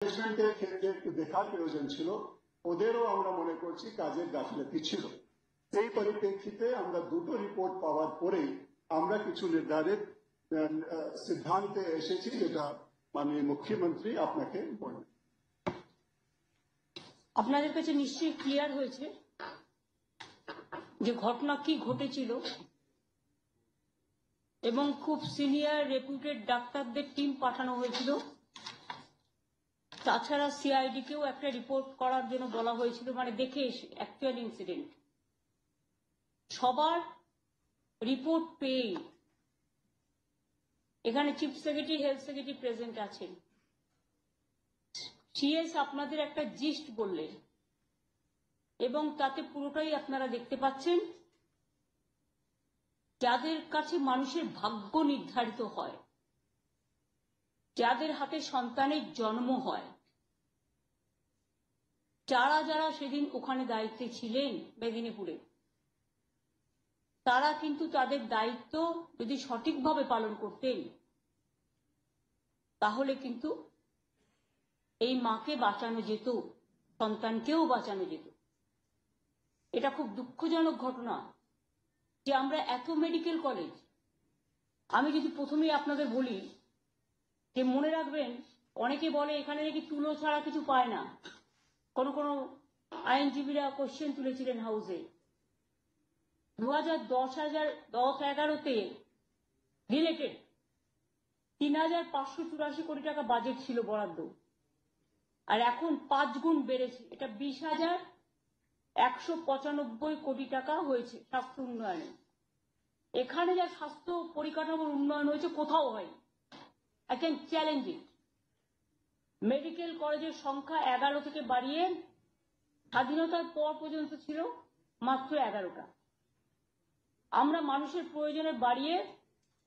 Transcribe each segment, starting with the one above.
ম্যানেজমেন্টের ক্ষেত্রে একটু দেখার প্রয়োজন ছিল, ওদেরও আমরা মনে করছি কাজের গাফিলতি ছিল। সেই পরিপ্রেক্ষিতে আমরা দুটো রিপোর্ট পাওয়ার পরেই আমরা কিছু নির্ধারিত সিদ্ধান্তে এসেছি, যেটা মাননীয় মুখ্যমন্ত্রী আপনাকে বলবেন। আপনাদের কাছে নিশ্চয়ই ক্লিয়ার হয়েছে যে ঘটনা কি ঘটেছিল, এবং খুব সিনিয়র রেপুটেড ডাক্তারদের টিম পাঠানো হয়েছিল। তাছাড়া সিআইডি কেও একটা রিপোর্ট করার জন্য বলা হয়েছিল, মানে দেখে এসে অ্যাকচুয়াল ইনসিডেন্ট। সবার রিপোর্ট পেয়ে এখানে chief secretary, health secretary present আছেন। সিএস আপনাদের একটা জিস্ট বললেন, এবং তাতে পুরোটাই আপনারা দেখতে পাচ্ছেন। যাদের কাছে মানুষের ভাগ্য নির্ধারিত হয়, যাদের হাতে সন্তানের জন্ম হয়, যারা যারা সেদিন ওখানে দায়িত্বে ছিলেন মেদিনীপুরে, তারা কিন্তু তাদের দায়িত্ব যদি সঠিকভাবে পালন করতেন, তাহলে কিন্তু এই মাকে বাঁচানো যেত, সন্তানকেও বাঁচানো যেত। এটা খুব দুঃখজনক ঘটনা যে আমরা এত মেডিকেল কলেজ, আমি যদি প্রথমেই আপনাদের বলি যে মনে রাখবেন, অনেকে বলে এখানে নাকি তুলো ছাড়া কিছু পায় না। কোনো কোনো আইনজীবীরা কোশ্চেন তুলেছিলেন হাউসে। 2010-11-তে রিলেটেড 3,584 কোটি টাকা বাজেট ছিল বরাদ্দ, আর এখন 5 গুণ বেড়েছে। এটা 20,195 কোটি টাকা হয়েছে স্বাস্থ্য উন্নয়নে। এখানে যা স্বাস্থ্য পরিকাঠামোর উন্নয়ন হয়েছে কোথাও হয়। I can challenge it. Medical কলেজের সংখ্যা 11 থেকে বাড়িয়ে স্বাধীনতার পর পর্যন্ত ছিল মাত্র 11টা। আমরা মানুষের প্রয়োজনে বাড়িয়ে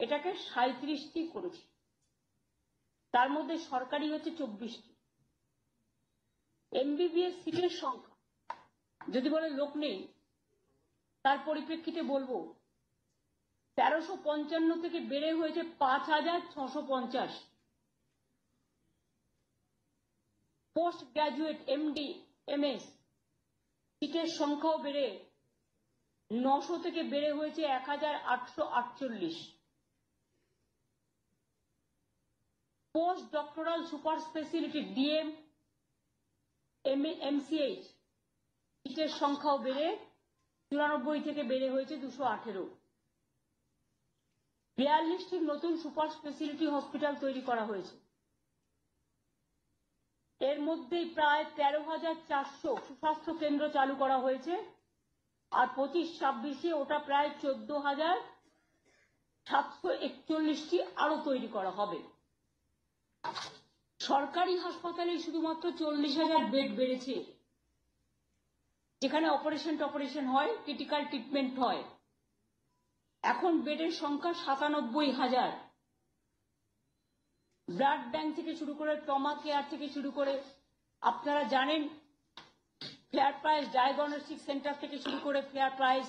এটাকে 37টি করেছি। তার মধ্যে সরকারি হচ্ছে 24টি। এমবিবিএস সিটের সংখ্যা যদি বলে লোক নেই, তার পরিপ্রেক্ষিতে বলবো 1355 থেকে বেড়ে হয়েছে 5,650। পোস্ট গ্রাজুয়েট এমডি এমএস সিটের সংখ্যাও বেড়ে 900 থেকে বেড়ে হয়েছে 1,848। Post doctoral super speciality DM MCh সিটের সংখ্যাও বেড়ে 94 থেকে বেড়ে হয়েছে 218। 42টি নতুন সুপার স্পেশালিটি হসপিটাল তৈরি করা হয়েছে। এর মধ্যে প্রায় 13,400 সুস্বাস্থ্য কেন্দ্র চালু করা হয়েছে, আর 25-26-এ ওটা প্রায় 14,741টি আরো তৈরি করা হবে। সরকারি হাসপাতালে শুধুমাত্র 40,000 বেড বেড়েছে, যেখানে অপারেশন হয়, ক্রিটিক্যাল ট্রিটমেন্ট হয়। এখন বেডের সংখ্যা 97,000। ব্লাড ব্যাংক থেকে শুরু করে, ট্রমা কেয়ার থেকে শুরু করে, আপনারা জানেন ফেয়ার প্রাইস ডায়াগনস্টিক সেন্টার থেকে শুরু করে, ফেয়ার প্রাইস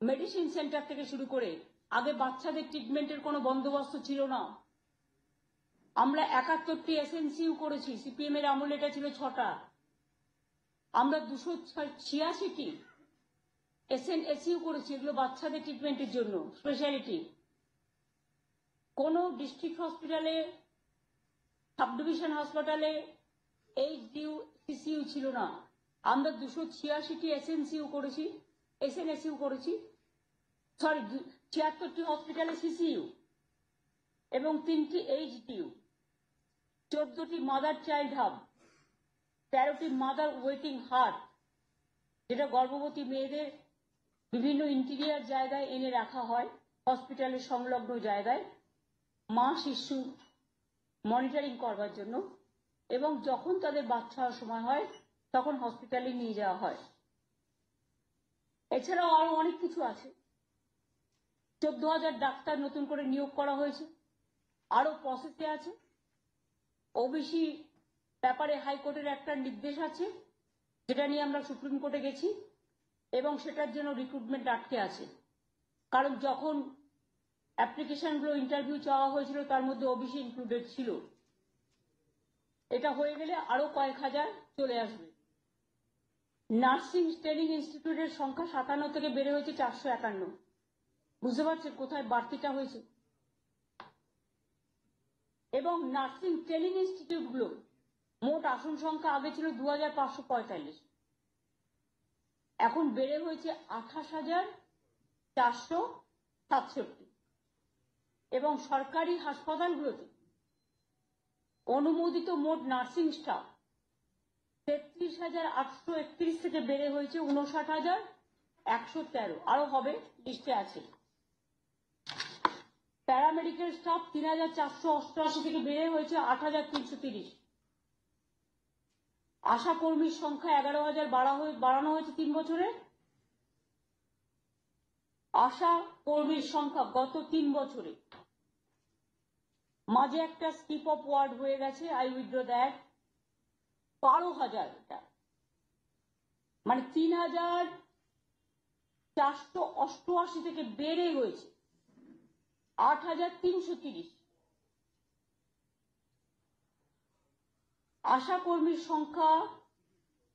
মেডিসিন সেন্টার থেকে শুরু করে, আগে বাচ্চাদের ট্রিটমেন্টের কোনো বন্দোবস্ত ছিল না। আমরা 71টি এসএনসিইউ করেছি, সিপিএম এর আমলে এটা ছিল 6টা। আমরা 286টি এসএনএসইউ করেছি, এগুলো বাচ্চাদের ট্রিটমেন্টের জন্য স্পেশালিটি। কোন ডিস্ট্রিক্ট হসপিটালে, সাব ডিভিশন হাসপাতালে এইচডিইউ সিসিইউ ছিল না। আমরা 286টি এসএনসিইউ করেছি, এসএনএসইউ করেছি, 76টি হসপিটালে সিসিইউ এবং 3টি এইচডিইউ, 14টি মাদার চাইল্ড হাব, 13টি মাদার ওয়েটিং হার্ট, যেটা গর্ভবতী মেয়েদের বিভিন্ন ইন্টিরিয়ার জায়গায় এনে রাখা হয় হসপিটালের সংলগ্ন জায়গায়, মা শিশু মনিটরিং করবার জন্য, এবং যখন তাদের বাচ্চা হওয়ার সময় হয় তখন হসপিটালে নিয়ে যাওয়া হয়। এছাড়াও আরো অনেক কিছু আছে। 14,000 ডাক্তার নতুন করে নিয়োগ করা হয়েছে, আরো প্রসেসে আছে। ওবিসি ব্যাপারে হাইকোর্টের একটা নির্দেশ আছে, যেটা নিয়ে আমরা সুপ্রিম কোর্টে গেছি, এবং সেটার জন্য রিক্রুটমেন্ট আটকে আছে। কারণ যখন অ্যাপ্লিকেশনগুলো ইন্টারভিউ চাওয়া হয়েছিল তার মধ্যে ওবিসি ইনক্লুডেড ছিল। এটা হয়ে গেলে আরো কয়েক হাজার চলে আসবে। নার্সিং ট্রেনিং ইনস্টিটিউটের সংখ্যা 57 থেকে বেড়ে হয়েছে 451। বুঝতে পারছেন কোথায় বাড়তিটা হয়েছে? এবং নার্সিং ট্রেনিং ইনস্টিটিউটগুলো মোট আসন সংখ্যা আগে ছিল 2545, এখন বেড়ে হয়েছে 28,467। এবং সরকারি হাসপাতালগুলোতে অনুমোদিত মোট নার্সিং স্টাফ 33,831 থেকে বেড়ে হয়েছে 59,113, আরো হবে, লিস্টে আছে। প্যারামেডিক্যাল স্টাফ 3,488 থেকে বেড়ে হয়েছে 8,330। আশা কর্মীর সংখ্যা 11,000 বাড়ানো হয়েছে 3 বছরে। আশা কর্মীর সংখ্যা গত 3 বছরে মাঝে একটা স্কিপ অফ ওয়ার্ড হয়ে গেছে, আই উইথড্র দ্যাট। 12,000, মানে 3,488 থেকে বেড়ে হয়েছে 8,330। আশা কর্মীর সংখ্যা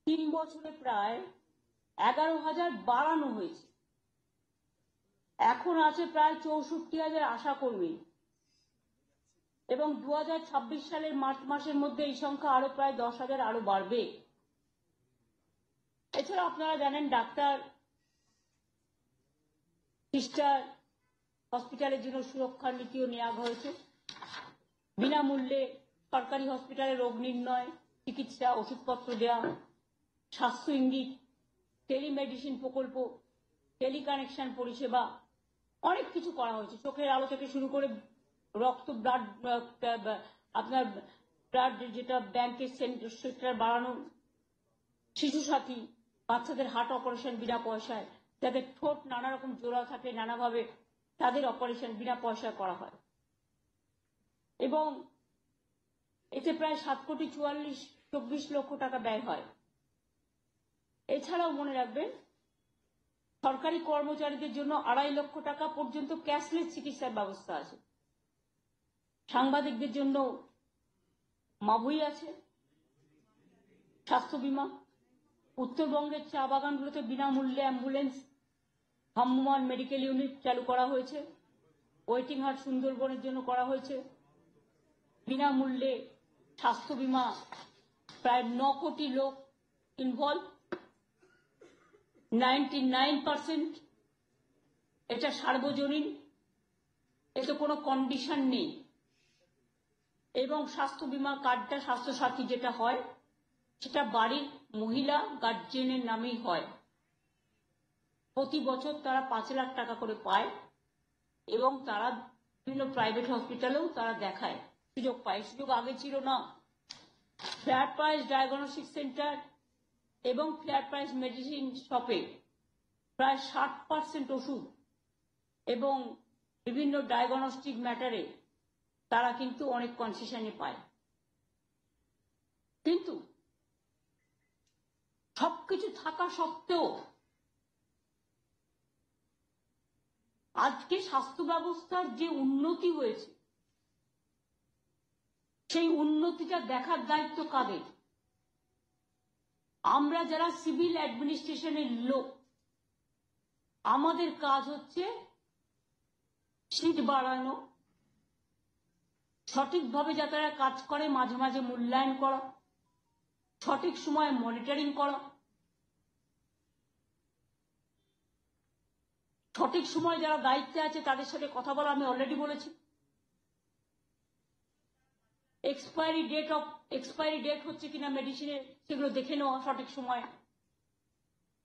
3 বছরে প্রায় 11,000 বাড়ানো হয়েছে, এখন আছে প্রায় 64,000 আশা কর্মী। এবং 2026 সালের মার্চ মাসের মধ্যে এই সংখ্যা আরো প্রায় 10,000 আরো বাড়বে। এছাড়া আপনারা জানেন ডাক্তার, সিস্টার, হসপিটালের জন্য সুরক্ষার নীতিও নেওয়া হয়েছে। বিনামূল্যে সরকারি হসপিটালে রোগ নির্ণয়, চিকিৎসা, ওষুধপত্র দেওয়া, স্বাস্থ্য ইঙ্গিত, টেলিমেডিসিন প্রকল্প, টেলিকানেকশন পরিষেবা, অনেক কিছু করা হয়েছে। চোখের আলো থেকে শুরু করে রক্ত, ব্লাড, আপনার ব্লাড যেটা ব্যাংকের সেন্টার বাড়ানো, শিশু সাথী, বাচ্চাদের হার্ট অপারেশন বিনা পয়সায়, যাদের ঠোঁট নানা রকম জোড়া থাকে নানাভাবে, তাদের অপারেশন বিনা পয়সায় করা হয়। এবং এতে প্রায় 7,24 লক্ষ টাকা ব্যয় হয়। এছাড়াও মনে রাখবেন, সরকারি কর্মচারীদের জন্য 2.5 লক্ষ টাকা পর্যন্ত ক্যাশলেস চিকিৎসার ব্যবস্থা আছে। সাংবাদিকদের জন্য মাবুই আছে, স্বাস্থ্য বীমা। উত্তরবঙ্গের চা বাগানগুলোতে বিনামূল্যে অ্যাম্বুলেন্স, ভ্রাম্যমাণ মেডিকেল ইউনিট চালু করা হয়েছে। ওয়েটিং হাট সুন্দরবনের জন্য করা হয়েছে। বিনামূল্যে স্বাস্থ্য বীমা, প্রায় 9 কোটি লোক ইনভলভ, 99%। এটা সার্বজনীন, এতে কোনো কন্ডিশন নেই। এবং স্বাস্থ্য বীমা কার্ডটা স্বাস্থ্য সাথী যেটা হয়, সেটা বাড়ির মহিলা গার্জিয়ানের নামেই হয়। প্রতি বছর তারা 5 লাখ টাকা করে পায় এবং তারা বিভিন্ন প্রাইভেট হসপিটালেও তারা দেখায়, সুযোগ পায়। সুযোগ আগে ছিল না। ফেয়ার প্রাইস ডায়াগনস্টিক সেন্টার এবং ফেয়ার প্রাইস মেডিসিন শপে প্রায় 60% ওষুধ এবং বিভিন্ন ডায়াগনস্টিক ম্যাটারে তারা কিন্তু অনেক কনসেশনে পায়। কিন্তু সবকিছু থাকা সত্ত্বেও আজকে স্বাস্থ্য ব্যবস্থার যে উন্নতি হয়েছে, সেই উন্নতিটা দেখার দায়িত্ব কাদের? আমরা যারা সিভিল অ্যাডমিনিস্ট্রেশনের লোক, আমাদের কাজ হচ্ছে সিট বাড়ানো, সঠিকভাবে যাতে কাজ করে মাঝে মাঝে মূল্যায়ন করা, সঠিক সময়ে মনিটরিং করা, সঠিক সময় যারা দায়িত্বে আছে তাদের সাথে কথা বলা। আমি অলরেডি বলেছি, এক্সপায়ারি ডেট হচ্ছে কিনা মেডিসিনের সেগুলো দেখে নেওয়া সঠিক সময়,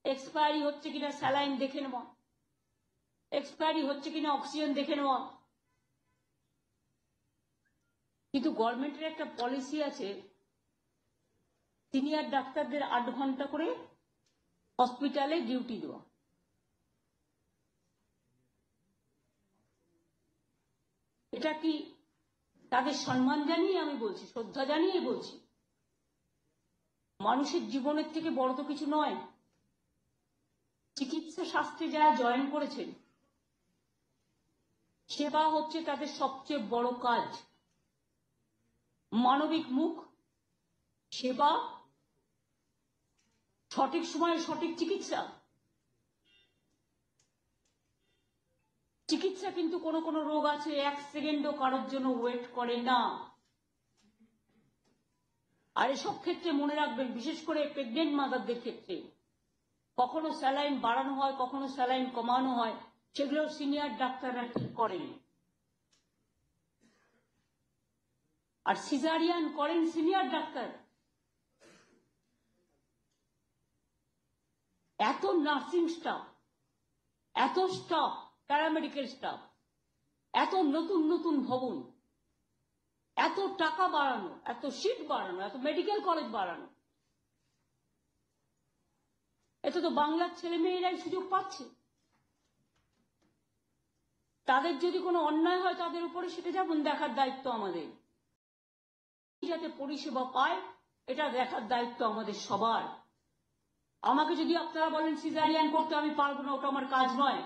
এক্সপায়ারি হচ্ছে কিনা স্যালাইন দেখে নেওয়া, এক্সপায়ারি হচ্ছে কিনা অক্সিজেন দেখে নেওয়া। কিন্তু গভর্নমেন্টের একটা পলিসি আছে, সিনিয়র ডাক্তারদের 8 ঘন্টা করে হসপিটালে ডিউটি দেওয়া। এটা কি তাদের সম্মান জানিয়ে আমি বলছি, শ্রদ্ধা জানিয়ে বলছি। মানুষের জীবনের থেকে বড় তো কিছু নয়। চিকিৎসা শাস্ত্রে যারা জয়েন করেছেন, সেবা হচ্ছে তাদের সবচেয়ে বড় কাজ। মানবিক মুখ সেবা, সঠিক সময়ে সঠিক চিকিৎসা। চিকিৎসা কিন্তু কোনো কোনো রোগ আছে 1 সেকেন্ডও কারোর জন্য ওয়েট করে না। আর এসব ক্ষেত্রে মনে রাখবেন, বিশেষ করে প্রেগনেন্ট মাদারদের ক্ষেত্রে কখনো স্যালাইন বাড়ানো হয়, কখনো স্যালাইন কমানো হয়, সেগুলো সিনিয়র ডাক্তাররা ঠিক করেন। আর সিজারিয়ান করেন সিনিয়র ডাক্তার। এত নার্সিং স্টাফ, এত স্টাফ, প্যারামেডিক্যাল স্টাফ, এত নতুন নতুন ভবন, এত টাকা বাড়ানো, এত সিট বাড়ানো, এত মেডিকেল কলেজ বাড়ানো, এতে তো বাংলার ছেলে মেয়েরাই সুযোগ পাচ্ছে। তাদের যদি কোনো অন্যায় হয় তাদের উপরে সেটা যেমন দেখার দায়িত্ব আমাদের, যাতে পরিষেবা পায় এটা দেখার দায়িত্ব আমাদের সবার। আমাকে যদি আপনারা বলেন সিজারিয়ান করতে, আমি পারবো না, ওটা আমার কাজ নয়,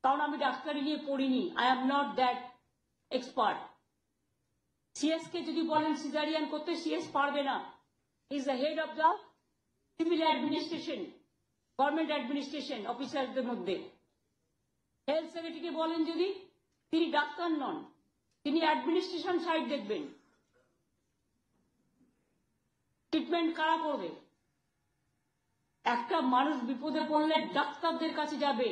কারণ আমি ডাক্তারি নিয়ে পড়িনি। I am not that expert. CS কে যদি বলেন সিজারিয়ান করতে, সিএস পারবে না। Is the head of the civil administration, government administration অফিসারদের মধ্যে। হেলথ সেক্রেটারিকে বলেন যদি, তিনি ডাক্তার নন, তিনি অ্যাডমিনিস্ট্রেশন সাইড দেখবেন। ট্রিটমেন্ট কারা করবে? একটা মানুষ বিপদে পড়লে ডাক্তারদের কাছে যাবে।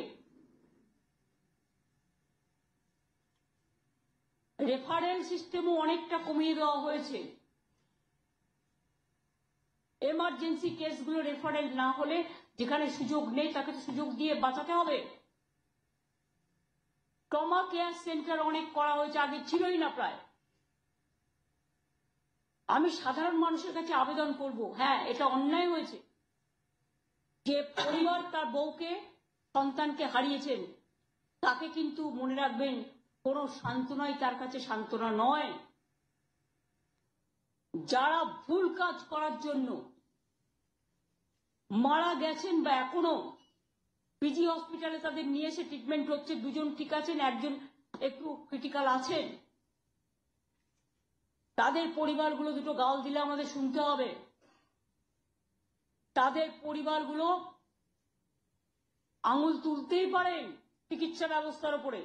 রেফারেল সিস্টেমও অনেকটা কমিয়ে দেওয়া হয়েছে। এমার্জেন্সি কেসগুলো রেফারেল না হলে, যেখানে সুযোগ নেই তাকে তো সুযোগ দিয়ে বাঁচাতে হবে। ট্রমা কেয়ার সেন্টার অনেক করা হয়েছে, আগে ছিলই না প্রায়। আমি সাধারণ মানুষের কাছে আবেদন করব, হ্যাঁ এটা অন্যায় হয়েছে যে পরিবার তার বউকে, সন্তানকে হারিয়েছেন, তাকে কিন্তু মনে রাখবেন কোনো সান্ত্বনাই তার কাছে সান্ত্বনা নয়। যারা ভুল কাজ করার জন্য মারা গেছেন বা এখনো পিজি হসপিটালে তাদের নিয়ে এসে ট্রিটমেন্ট হচ্ছে, 2 জন ঠিক আছেন, 1 জন একটু ক্রিটিক্যাল আছেন, তাদের পরিবারগুলো দুটো গাল দিলে আমাদের শুনতে হবে। তাদের পরিবারগুলো আঙুল তুলতেই পারেন চিকিৎসা ব্যবস্থার উপরে।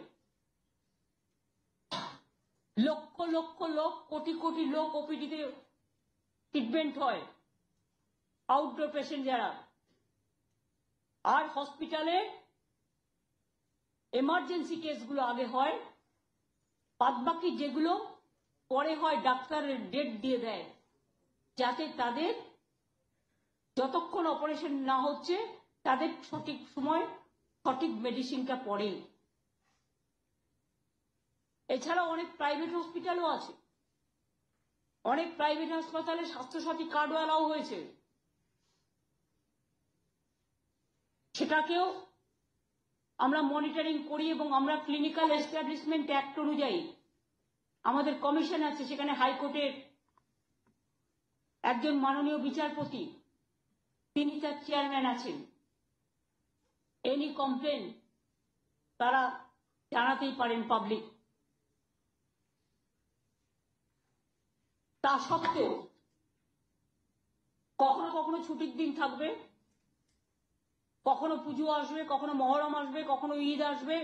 লক্ষ লক্ষ লোক, কোটি কোটি লোক ওপিডিতে ট্রিটমেন্ট হয়, আউটডোর পেশেন্ট যারা। আর হসপিটালে এমার্জেন্সি কেসগুলো আগে হয়, বাদবাকি যেগুলো পরে হয় ডাক্তারের ডেট দিয়ে দেয়, যাতে তাদের যতক্ষণ অপারেশন না হচ্ছে তাদের সঠিক সময় সঠিক মেডিসিনটা পড়ে। এছাড়া অনেক প্রাইভেট হসপিটালও আছে, অনেক প্রাইভেট হাসপাতালে স্বাস্থ্যসাথী কার্ডও অ্যালাউ হয়েছে। সেটাকেও আমরা মনিটরিং করি এবং আমরা ক্লিনিক্যাল এস্টাবলিশমেন্ট অ্যাক্ট অনুযায়ী আমাদের কমিশন আছে, সেখানে হাইকোর্টের একজন মাননীয় বিচারপতি, তিনি তার চেয়ারম্যান আছেন। এনি কমপ্লেন তারা জানাতেই পারেন পাবলিক। তা সত্ত্বেও কখনো কখনো ছুটির দিন থাকবে, কখনো পুজো আসবে, কখনো মহরম আসবে, কখনো ঈদ আসবে,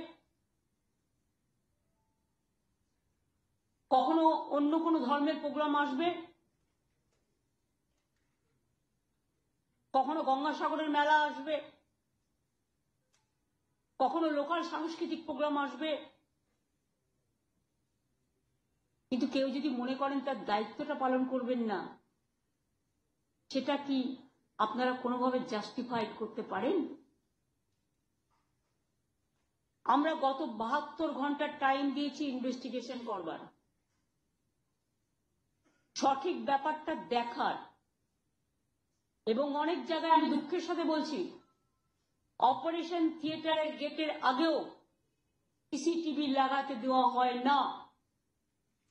কখনো অন্য কোনো ধর্মের প্রোগ্রাম আসবে, কখনো গঙ্গাসাগরের মেলা আসবে, কখনো লোকাল সাংস্কৃতিক প্রোগ্রাম আসবে। কিন্তু কেউ যদি মনে করেন তার দায়িত্বটা পালন করবেন না, সেটা কি আপনারা কোনোভাবে জাস্টিফাইড করতে পারেন? আমরা গত 72 ঘন্টার টাইম দিয়েছি ইনভেস্টিগেশন করবার, সঠিক ব্যাপারটা দেখার। এবং অনেক জায়গায় আমি দুঃখের সাথে বলছি, অপারেশন থিয়েটারের গেটের আগেও সিসিটিভি লাগাতে দেওয়া হয় না।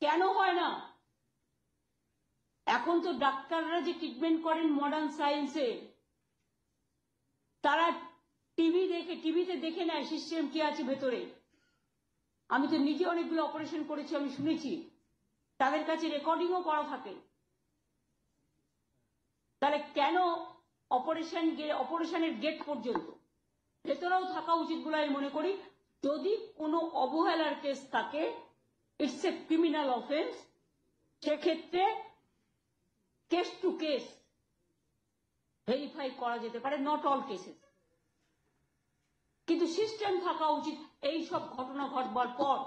কেন হয় না? এখন তো ডাক্তাররা যে ট্রিটমেন্ট করেন মডার্ন সায়েন্সে, তারা টিভিতে দেখে নেয় সিস্টেম কি আছে ভেতরে। আমি তো নিজে অনেকগুলো অপারেশন করেছি, আমি শুনেছি, তাদের কাছে রেকর্ডিংও করা থাকে। তাহলে কেন অপারেশনের গেট পর্যন্ত ভেতরেও থাকা উচিত বলে আমি মনে করি। যদি কোনো অবহেলার কেস থাকে, ইটস এ ক্রিমিনাল অফেন্স, সেক্ষেত্রে কেস টু কেস ভেরিফাই করা যেতে পারে, নট অল কেসেস। কিন্তু সিস্টেম থাকা উচিত এই সব ঘটনা ঘটবার পর।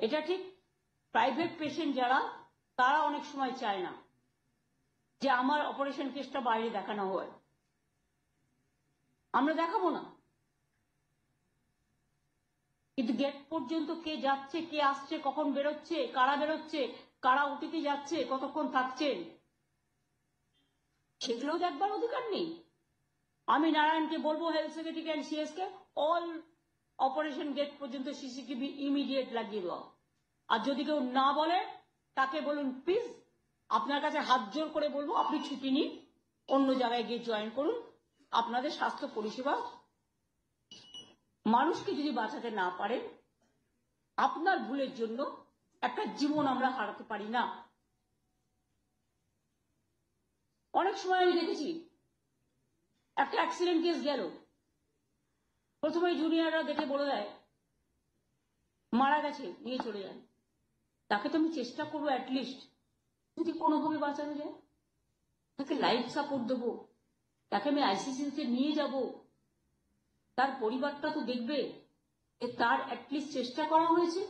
এটা ঠিক প্রাইভেট পেশেন্ট যারা, তারা অনেক সময় চায় না যে আমার অপারেশন কেসটা বাইরে দেখানো হয়, আমরা দেখাবো না। কিন্তু গেট পর্যন্ত কে যাচ্ছে, কে আসছে, কখন বেরোচ্ছে, কারা ওটিতে যাচ্ছে, কতক্ষণ থাকছেন, সেগুলোও দেখবার অধিকার নেই। আমি নারায়ণকে বলবো, হেলথ সেক্রেটারি অ্যান্ড সিএস কে, অল অপারেশন গেট পর্যন্ত সিসিটিভি ইমিডিয়েট লাগিয়ে দেওয়া। আর যদি কেউ না বলে, তাকে বলুন প্লিজ, আপনার কাছে হাত জোর করে বলবো, আপনি ছুটি নিন, অন্য জায়গায় গিয়ে জয়েন করুন। আপনাদের স্বাস্থ্য পরিষেবা মানুষকে যদি বাঁচাতে না পারে, আপনার ভুলের জন্য একটা জীবন আমরা হারাতে পারি না। অনেক সময় আমি দেখেছি একটা অ্যাক্সিডেন্ট কেস গেল, প্রথমে জুনিয়ররা দেখে বলে দেয় মারা গেছে, নিয়ে চলে যান। তাকে তো আমি চেষ্টা করবো অ্যাটলিস্ট যদি কোনোভাবে বাঁচানো যায়, তাকে লাইফ সাপোর্ট দেবো, তাকে আমি আইসিসিতে নিয়ে যাব। তার পরিবারটা তো দেখবে যে তার অ্যাটলিস্ট চেষ্টা করা হয়েছে।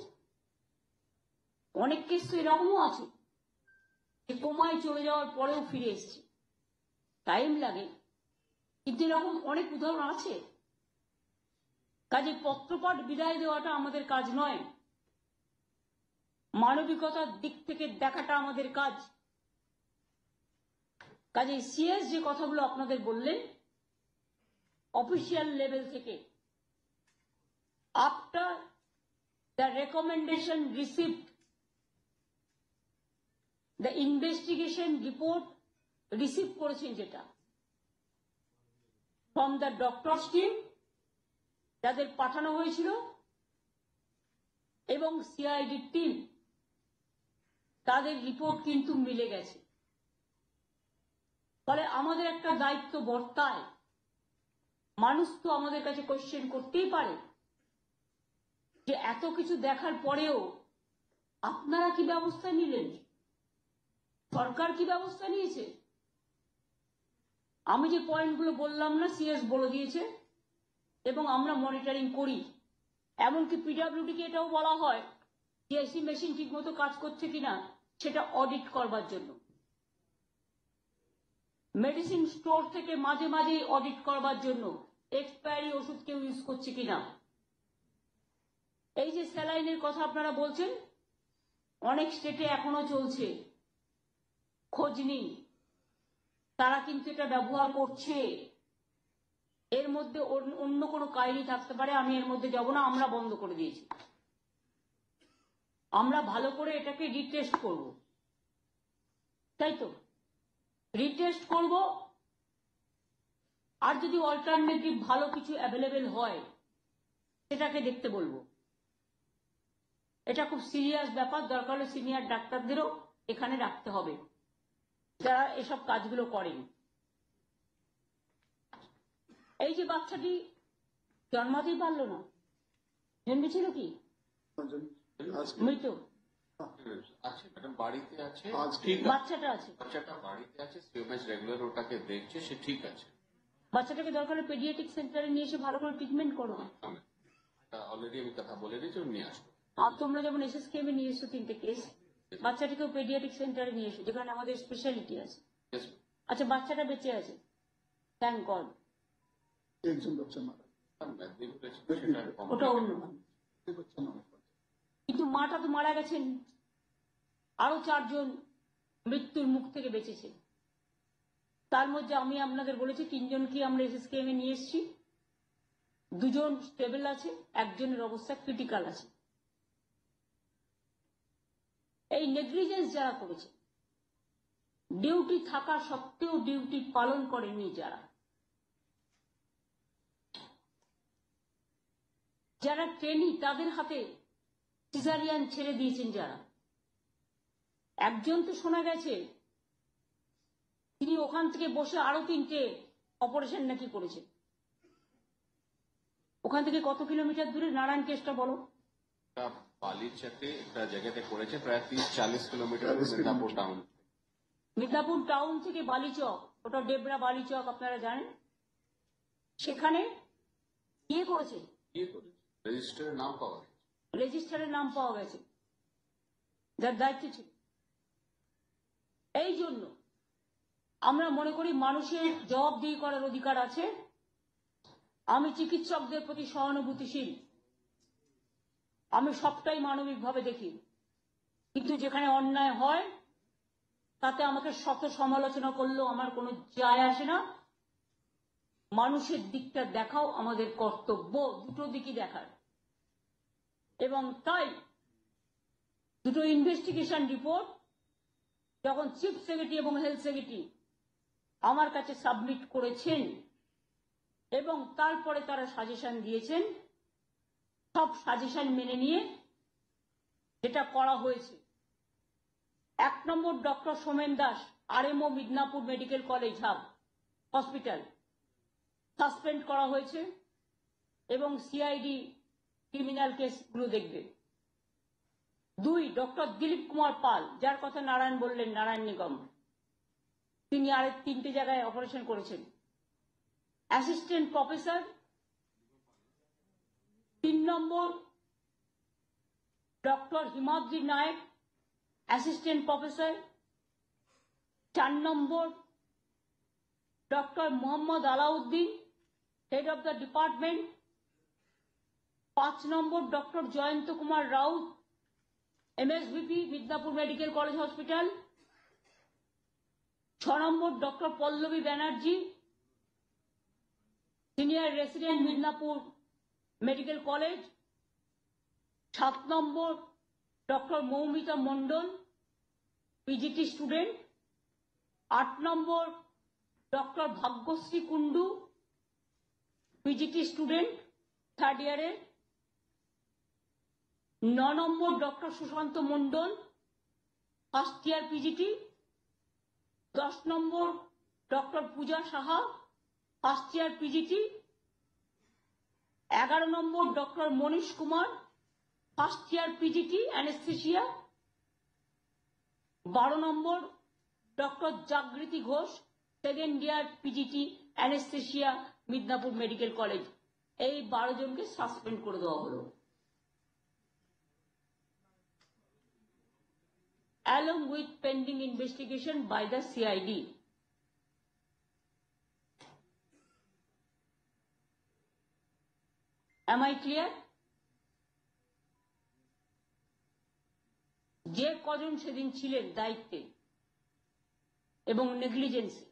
অনেক কেস তো এরকমও আছে যে কোমায় চলে যাওয়ার পরেও ফিরে এসছে, টাইম লাগে, কিন্তু এরকম অনেক উদাহরণ আছে। কাজে পত্রপাঠ বিদায় দেওয়াটা আমাদের কাজ নয়, মানবিকতার দিক থেকে দেখাটা আমাদের কাজ। কাজে সিএস যে কথাগুলো আপনাদের বললেন অফিসিয়াল লেভেল থেকে, after the recommendation received, the investigation report receive করেছেন যেটা ফ্রম দ্য ডক্টরস টিম যাদের পাঠানো হয়েছিল এবং সিআইডি টিম, তাদের রিপোর্ট কিন্তু মিলে গেছে। ফলে আমাদের একটা দায়িত্ব বর্তায়। মানুষ তো আমাদের কাছে কোশ্চেন করতেই পারে যে এত কিছু দেখার পরেও আপনারা কি ব্যবস্থা নিলেন, সরকার কি ব্যবস্থা নিয়েছে। আমি যে পয়েন্টগুলো বললাম না, সিএস বলে দিয়েছে এবং আমরা মনিটরিং করি। এমনকি পিডব্লিউডি কে এটাও বলা হয় যে এসি মেশিন ঠিক মতো কাজ করছে কিনা সেটা অডিট করবার জন্য। মেডিসিন স্টোর থেকে মাঝে মাঝেই অডিট করবার জন্য এক্সপায়ারি ওষুধ কেউ ইউজ করছে কিনা। এই যে স্যালাইনের কথা আপনারা বলছেন, অনেক স্টেটে এখনো চলছে, খোঁজ নিন, তারা কিন্তু এটা ব্যবহার করছে। এর মধ্যে অন্য কোনো কাহিনী থাকতে পারে, আমি এর মধ্যে যাব না। আমরা বন্ধ করে দিয়েছি, আমরা ভালো করে এটাকে রিটেস্ট করব, তাই তো রিটেস্ট করব। আর যদি অল্টারনেটিভ ভালো কিছু অ্যাভেলেবেল হয় সেটাকে দেখতে বলবো। এটা খুব সিরিয়াস ব্যাপার, দরকার হলে সিনিয়র ডাক্তারদেরও এখানে রাখতে হবে যারা এসব কাজগুলো করেন। এই যে বাচ্চাটি জন্মাতেই পারলো না, জন্মেছিল কি মৃত, আছে ম্যাডাম, বাড়িতে আছে, বাচ্চাটা আছে, বাচ্চাটা বাড়িতে আছে, সিএমএস রেগুলার ওটাকে দেখছে, সে ঠিক আছে। বাচ্চাটাকে দরকার হলে পেডিয়াট্রিক সেন্টারে নিয়ে এসে ভালো করে ট্রিটমেন্ট করো। অলরেডি আমি কথা বলে দিয়েছি, নিয়ে আসবো। আর তোমরা যেমন এসএসকেএমে নিয়ে এসো 3টে কেস, বাচ্চাটিকেও পেডিয়াট্রিক সেন্টারে নিয়ে এসো যেখানে আমাদের স্পেশালিটি আছে। আচ্ছা, বাচ্চাটা বেঁচে আছে, থ্যাংক গড। একজন বাচ্চা মারা, ওটা অন্য, কিন্তু মাটা তো মারা গেছেন, আরো 4 জন মৃত্যুর মুখ থেকে বেঁচেছে। তার মধ্যে আমি আপনাদের বলেছি 3 জনকে আমরা এসএসকেএমে নিয়ে এসেছি, 2 জন স্টেবল আছে, 1 জনের অবস্থা ক্রিটিক্যাল আছে। এই নেগলিজেন্স যারা করেছে, ডিউটি থাকা সত্ত্বেও ডিউটি পালন করেনি যারা ট্রেনি, তাদের হাতে সিজারিয়ান ছেড়ে দিয়েছেন যারা। একজন তো শোনা গেছে তিনি ওখান থেকে বসে আরো 3টে অপারেশন নাকি করেছেন। ওখান থেকে কত কিলোমিটার দূরে নারায়ণ কেসটা বলো? বালিচাকে একটা জায়গাতে করেছে প্রায় 30-40 kilometre Midnapore town. Midnapore town থেকে বালিচক, ওটা ডেবরা বালিচক আপনারা জানেন, সেখানে গিয়ে করেছে। রেজিস্টারের নাম পাওয়া গেছে, রেজিস্টারের নাম পাওয়া গেছে, যার দায়িত্ব ছিল। এই জন্য আমরা মনে করি মানুষের জবাবদিহি করার অধিকার আছে। আমি চিকিৎসকদের প্রতি সহানুভূতিশীল, আমি সবটাই মানবিকভাবে দেখি, কিন্তু যেখানে অন্যায় হয় তাতে আমাকে শত সমালোচনা করলেও আমার কোনো যায় আসে না। মানুষের দিকটা দেখাও আমাদের কর্তব্য, দুটো দিকই দেখার। এবং তাই দুটো ইনভেস্টিগেশন রিপোর্ট যখন চিফ সেক্রেটারি এবং হেলথ সেক্রেটারি আমার কাছে সাবমিট করেছেন এবং তারপরে তারা সাজেশন দিয়েছেন, সব সাজেশন মেনে নিয়ে যেটা করা হয়েছে, 1 number doctor Somen Das, RMO Midnapore medical college hospital, suspend করা হয়েছে এবং সিআইডি ক্রিমিনাল কেসগুলো দেখবে। 2 ডক্টর দিলীপ কুমার পাল, যার কথা নারায়ণ বললেন, নারায়ণ নিগম, তিনি আর 3টে জায়গায় অপারেশন করেছেন। Assistant professor 3 number doctor Himadri Nayak, assistant professor. 4 number doctor Mohammad Alauddin, head of the department. 5 number doctor Jayanta Kumar Raut, MSVP Midnapore medical college hospital. 6 number doctor Pallavi Banerjee, senior resident Midnapore medical college. 7 number doctor Moumita Mondal, PGT student. 8 number doctor Bhagyashree Kundu, PGT student, 3rd ইয়ারে। 9 number doctor Sushanta Mondal, 1st year PGT. 10 number doctor পূজা Saha, 1st year PGT. 11 number doctor Manish Kumar, 1st year PGT anaesthesia. 12 number doctor Jagriti Ghosh, 2nd year PGT anaesthesia Midnapore medical college. এই 12 জনকে suspend করে দেওয়া হলো, along with pending investigation by the CID. Am I clear? যে কজন সেদিন ছিলেন দায়িত্বে এবং নেগলিজেন্সে,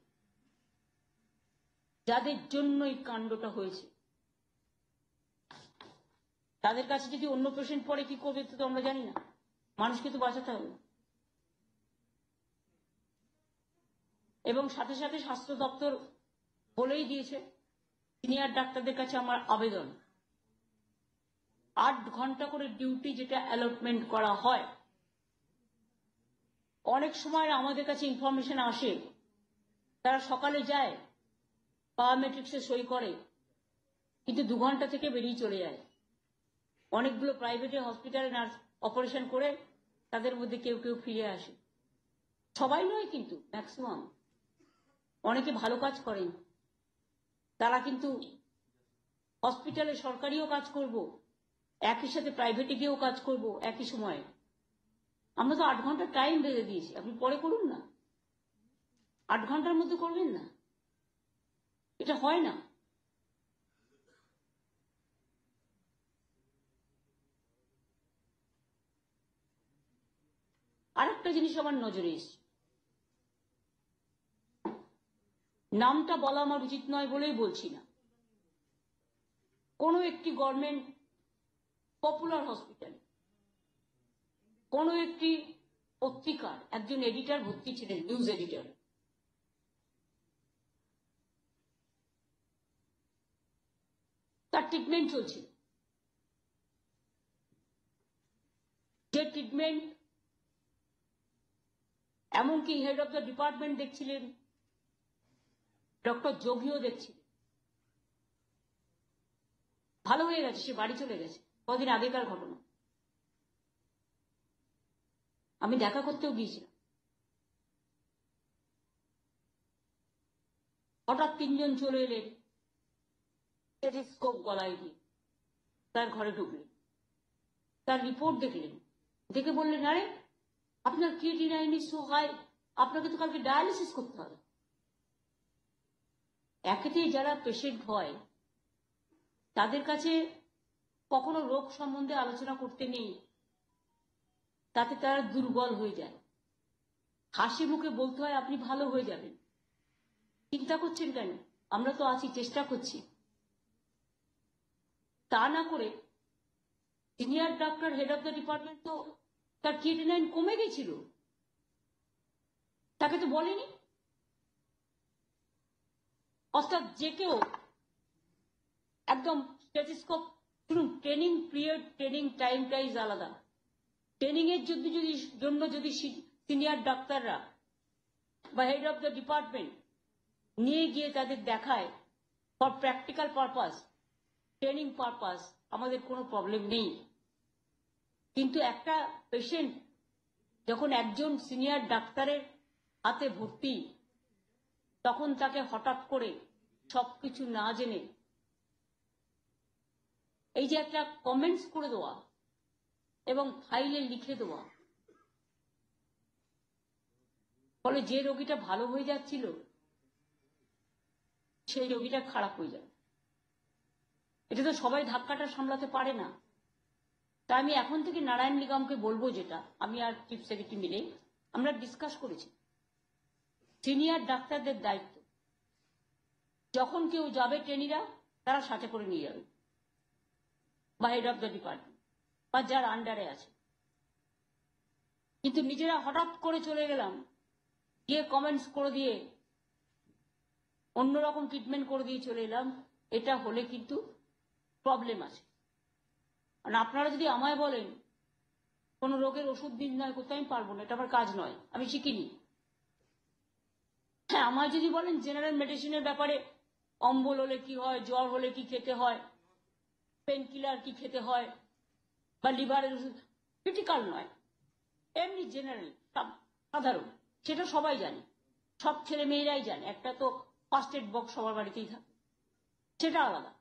যাদের জন্য এই কাণ্ডটা হয়েছে, তাদের কাছে যদি অন্য পেশেন্ট পড়ে কি করবে তো আমরা জানি না। মানুষকে তো বাঁচাতে হবে। এবং সাথে সাথে স্বাস্থ্য দপ্তর বলেই দিয়েছে, সিনিয়র ডাক্তারদের কাছে আমার আবেদন, 8 ঘন্টা করে ডিউটি যেটা অ্যালটমেন্ট করা হয়, অনেক সময় আমাদের কাছে ইনফরমেশন আসে তারা সকালে যায়, বায়োমেট্রিক্সে সই করে, কিন্তু 2 ঘন্টা থেকে বেরিয়ে চলে যায়। অনেকগুলো প্রাইভেটে হসপিটালে নার্স অপারেশন করে তাদের মধ্যে কেউ কেউ ফিরে আসে, সবাই নয় কিন্তু ম্যাক্সিমাম। অনেকে ভালো কাজ করেন, তারা কিন্তু হসপিটালে সরকারিও কাজ করব, একই সাথে প্রাইভেটে গিয়েও কাজ করব একই সময়ে। আমরা তো 8 ঘন্টা টাইম বেঁধে দিয়েছি, আপনি পরে করুন না, 8 ঘন্টার মধ্যে করবেন না, এটা হয় না। আরেকটা জিনিস আমার নজরে এসেছে, নামটা বলা আমার উচিত নয় বলেই বলছি না। কোনো একটি গভর্নমেন্ট পপুলার হসপিটালে কোনো একটি পত্রিকার একজন এডিটর ভর্তি ছিলেন, নিউজ এডিটর। তার ট্রিটমেন্ট চলছিল, যে ট্রিটমেন্ট এমনকি হেড অফ দ্য ডিপার্টমেন্ট দেখছিলেন, ডক্টর যোগীও দেখছিল, ভালো হয়ে গেছে, সে বাড়ি চলে গেছে, কদিন আগেকার ঘটনা। আমি দেখা করতেও গিয়েছিলাম, হঠাৎ 3 জন চলে এলেন স্টেথোস্কোপ গলায় দিয়ে, তার ঘরে ঢুকলেন, তার রিপোর্ট দেখলেন, দেখে বললেন, আরে আপনার ক্রিয়েটিনাইন ইজ সো হাই, আপনাকে তো কালকে ডায়ালিসিস করতে হবে। একেতেই যারা পেশেন্ট হয় তাদের কাছে কখনো রোগ সম্বন্ধে আলোচনা করতে নেই, তাতে তারা দুর্বল হয়ে যায়। হাসি মুখে বলতে হয় আপনি ভালো হয়ে যাবেন, চিন্তা করছেন কেন, আমরা তো আছি, চেষ্টা করছি। তা না করে senior doctor, head of the department তো তার ক্রিয়েটিনাইন কমে গেছিল, তাকে তো বলেনি। অর্থাৎ যে কেউ একদম স্টেথোস্কোপ, শুনুন, ট্রেনিং পিরিয়ড, ট্রেনিং টাইমটাই আলাদা। ট্রেনিং এর জন্য যদি সিনিয়র ডাক্তাররা বা হেড অফ দ্য ডিপার্টমেন্ট নিয়ে গিয়ে তাদের দেখায় for practical purpose, training purpose, আমাদের কোনো প্রবলেম নেই। কিন্তু একটা পেশেন্ট যখন একজন সিনিয়র ডাক্তারের হাতে ভর্তি, তখন তাকে হঠাৎ করে সবকিছু না জেনে এই যে একটা কমেন্টস করে দেওয়া এবং ফাইলে লিখে দেওয়া, ফলে যে রোগীটা ভালো হয়ে যাচ্ছিল সেই রোগীটা খারাপ হয়ে যায়। এটা তো সবাই ধাক্কাটা সামলাতে পারে না। তাই আমি এখন থেকে নারায়ণ নিগমকে বলবো, যেটা আমি আর চিফ সেক্রেটারি মিলে আমরা ডিসকাস করেছি, সিনিয়র ডাক্তারদের দায়িত্ব, যখন কেউ যাবে ট্রেনিরা তারা সাথে করে নিয়ে যাবে, বা হেড অফ দ্য ডিপার্টমেন্ট বা যার আন্ডারে আছে। কিন্তু নিজেরা হঠাৎ করে চলে গেলাম, গিয়ে কমেন্টস করে দিয়ে অন্যরকম ট্রিটমেন্ট করে দিয়ে চলে এলাম, এটা হলে কিন্তু প্রবলেম আছে। আর আপনারা যদি আমায় বলেন কোন রোগের ওষুধ নির্ণয় করতে, আমি পারবো না, এটা আমার কাজ নয়, আমি শিখিনি। হ্যাঁ, আমায় যদি বলেন জেনারেল মেডিসিনের ব্যাপারে, অম্বল হলে কি হয়, জ্বর হলে কি খেতে হয়, পেন কিলার কি খেতে হয়, বা লিভারের ওষুধ, ক্রিটিক্যাল নয়, এমনি জেনারেল সাধারণ, সেটা সবাই জানে, সব ছেলে মেয়েরাই জানে, একটা তো ফার্স্ট এড বক্স সবার বাড়িতেই থাকে, সেটা আলাদা।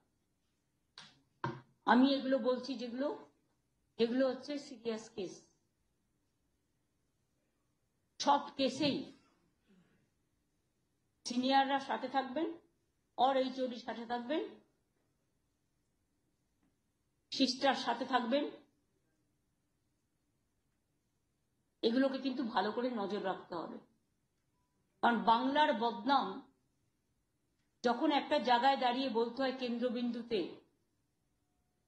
আমি এগুলো বলছি যেগুলো হচ্ছে সিরিয়াস কেস। সব কেসেই সিনিয়ররা সাথে থাকবেন, আর এইচওডি সাথে থাকবেন, সিস্টার সাথে থাকবেন, এগুলোকে কিন্তু ভালো করে নজর রাখতে হবে। কারণ বাংলার বদনাম যখন একটা জায়গায় দাঁড়িয়ে বলতে হয় কেন্দ্রবিন্দুতে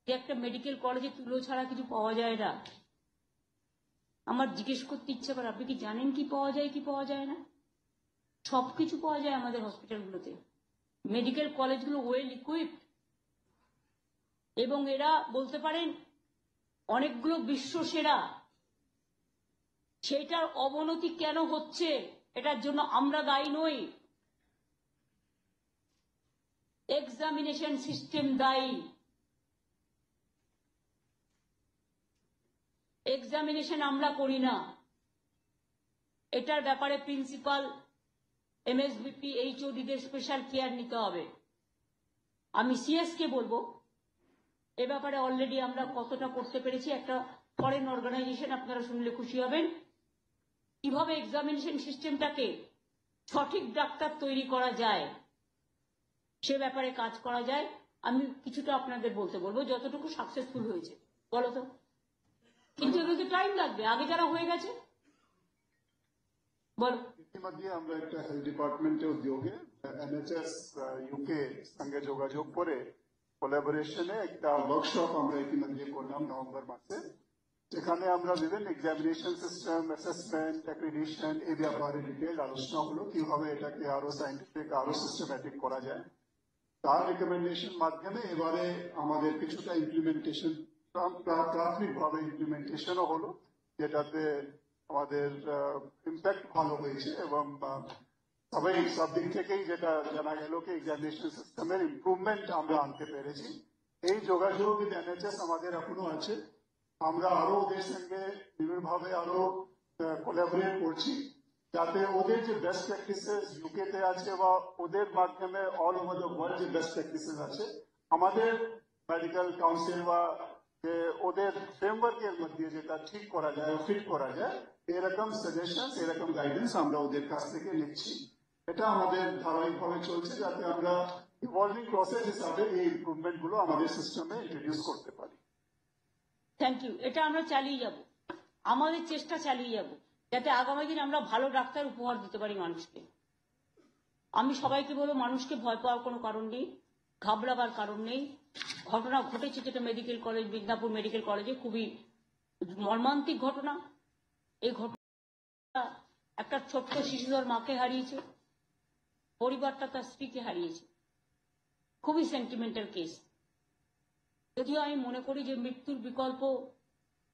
যে একটা মেডিকেল কলেজে তুলো ছাড়া কিছু পাওয়া যায় না, আমার জিজ্ঞেস করতে ইচ্ছে করে, আপনি কি জানেন কি পাওয়া যায় কি পাওয়া যায় না? সবকিছু পাওয়া যায় আমাদের হসপিটালগুলোতে, মেডিকেল কলেজগুলো ওয়েল ইকুইপড, এবং এরা বলতে পারেন অনেকগুলো বিশ্ব সেরা। সেটার অবনতি কেন হচ্ছে, এটার জন্য আমরা দায়ী নই, এক্সামিনেশন সিস্টেম দায়ী। এক্সামিনেশন আমরা করি না, এটার ব্যাপারে প্রিন্সিপাল, এমএসবিপি, এইচওডিদের স্পেশাল কেয়ার নিতে হবে। আমি সিএস কে বলবো, এ ব্যাপারে অলরেডি আমরা কতটা করতে পেরেছি, একটা ফরেন অর্গানাইজেশন, আপনারা শুনলে খুশি হবেন, কিভাবে এক্সামিনেশন সিস্টেমটাকে সঠিক ডাক্তার তৈরি করা যায়, সে ব্যাপারে কাজ করা যায়। আমি কিছুটা আপনাদের বলতে বলবো, যতটুকু সাকসেসফুল হয়েছে বলো তো, কিন্তু এগুলোতে টাইম লাগবে, আগে যারা হয়ে গেছে বলো। ইতিমধ্যে আমরা একটা হেলথ ডিপার্টমেন্টের উদ্যোগে এনএচএস ইউকে সঙ্গে যোগাযোগ করে কোলাবোরেশনে একটা ওয়ার্কশপ আমরা ইতিমধ্যে করলাম নভেম্বর মাসে, যেখানে আমরা বিভিন্ন এক্সামিনেশন সিস্টেম, অ্যাসেসমেন্ট, অ্যাক্রিডিশন, এই ব্যাপারে ডিটেল আলোচনা হলো, কিভাবে এটাকে আরো সাইন্টিফিক, আরো সিস্টেম্যাটিক করা যায়। তার রিকমেন্ডেশন মাধ্যমে এবারে আমাদের কিছুটা ইমপ্লিমেন্টেশন, প্রাথমিকভাবে ইমপ্লিমেন্টেশনও হলো, যেটাতে আমাদের ইম্প্যাক্ট ভালো হয়েছে এবং সব দিক থেকেই যেটা জানা গেল কি এক্সামিনেশন সিস্টেমের ইমপ্রুভমেন্ট আমরা আনতে পেরেছি। এই যোগাযোগ এনএচএস আমাদের এখনো আছে, আমরা আরো ওদের সঙ্গে নিবিড়ভাবে আরো কোলাবোরেট করছি, যাতে ওদের যে বেস্ট প্র্যাকটিসেস ইউকে তে আছে বা ওদের মাধ্যমে অল ওভার দ্য ওয়ার্ল্ড যে বেস্ট প্র্যাকটিসেস আছে আমাদের মেডিকেল কাউন্সিল বা যে ওদের ফ্রেমওয়ার্কের মধ্যে যেটা ঠিক করা যায় ফিট করা যায় এরকম সাজেশন এরকম গাইডেন্স আমরা ওদের কাছ থেকে নিচ্ছি। এটা আমাদের ধারাবাহিকভাবে চলছে যাতে আমরা ইভলভিং প্রসেস হিসাবে এই ইমপ্রুভমেন্ট গুলো আমাদের সিস্টেমে ইন্ট্রোডিউস করতে পারি। Thank you. এটা আমরা চালিয়ে যাব, আমাদের চেষ্টা চালিয়ে যাব যাতে আগামী দিন আমরা ভালো ডাক্তার উপহার দিতে পারি মানুষকে। আমি সবাইকে বলবো, মানুষকে ভয় পাওয়ার কোনো কারণ নেই, ঘাবড়াবার কারণ নেই। ঘটনা ঘটেছে যেটা মেডিকেল কলেজ, মিদনাপুর মেডিকেল কলেজে, খুবই মর্মান্তিক ঘটনা। এই ঘটনা একটা ছোট্ট শিশুদের মাকে হারিয়েছে, পরিবারটা তার স্ত্রীকে হারিয়েছে। খুবই সেন্টিমেন্টাল কেস। যদিও আমি মনে করি যে মৃত্যুর বিকল্প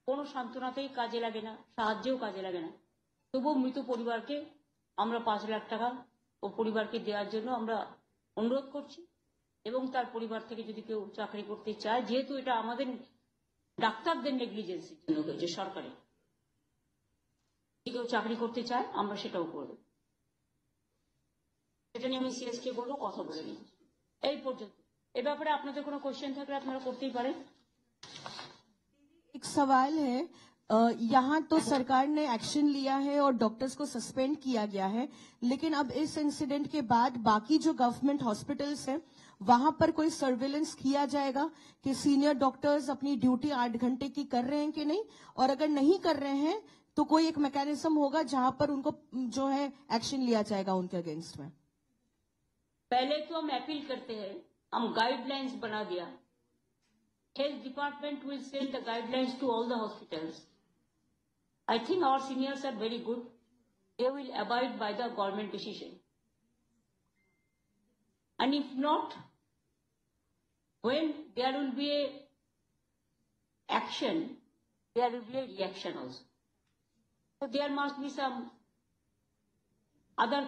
কোনো সান্ত্বনাতেই কাজে লাগে না, সাহায্যেও কাজে লাগে না, তবুও মৃত পরিবারকে আমরা 5 লাখ টাকা ও পরিবারকে দেওয়ার জন্য আমরা অনুরোধ করছি। এবং তার পরিবার থেকে যদি কেউ চাকরি করতে চায়, যেহেতু এটা আমাদের ডাক্তারদের নেগলিজেন্সির জন্য হয়েছে সরকারের, যদি কেউ চাকরি করতে চায় আমরা সেটাও করব। সেটা নিয়ে আমি সিএস কে বলবো, কথা বলে নিই। এই পর্যন্ত। এ ব্যাপারে আপনাদের কোনো কোশ্চেন থাকলে আপনারা করতেই পারেন। एक सवाल है, यहाँ तो सरकार ने एक्शन लिया है और डॉक्टर्स को सस्पेंड किया गया है, लेकिन अब इस इंसिडेंट के बाद बाकी जो गवर्नमेंट हॉस्पिटल्स हैं वहां पर कोई सर्वेलेंस किया जाएगा कि सीनियर डॉक्टर्स अपनी ड्यूटी 8 घंटे की कर रहे हैं कि नहीं, और अगर नहीं कर रहे हैं तो कोई एक मैकेनिज्म होगा जहां पर उनको जो है एक्शन लिया जाएगा उनके अगेंस्ट में। पहले तो हम अपील करते हैं, हम गाइडलाइंस बना दिया। Health department will send the guidelines to all the hospitals. I think our seniors are very good. They will abide by the government decision. And if not, when there will be a action, there will be a reaction also. So there must be some other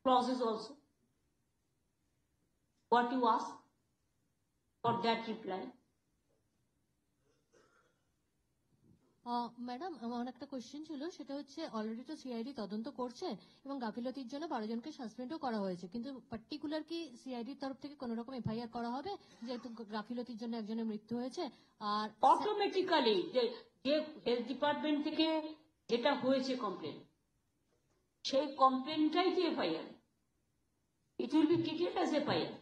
clauses also. What you ask, for that reply. Madam, আমার একটা question ছিল, সেটা হচ্ছে already তো CID তদন্ত করছে এবং গাফিলতির জন্য 12 জনকে সাসপেন্ডও করা হয়েছে, কিন্তু পার্টিকুলার কি সিআইডির তরফ থেকে কোনো রকম এফআইআর করা হবে যেহেতু গাফিলতির জন্য একজনের মৃত্যু হয়েছে? আর অটোমেটিক্যালি যে হেলথ ডিপার্টমেন্ট থেকে যেটা হয়েছে কমপ্লেন, সেই কমপ্লেনটাই তো FIR, it will be treated as FIR.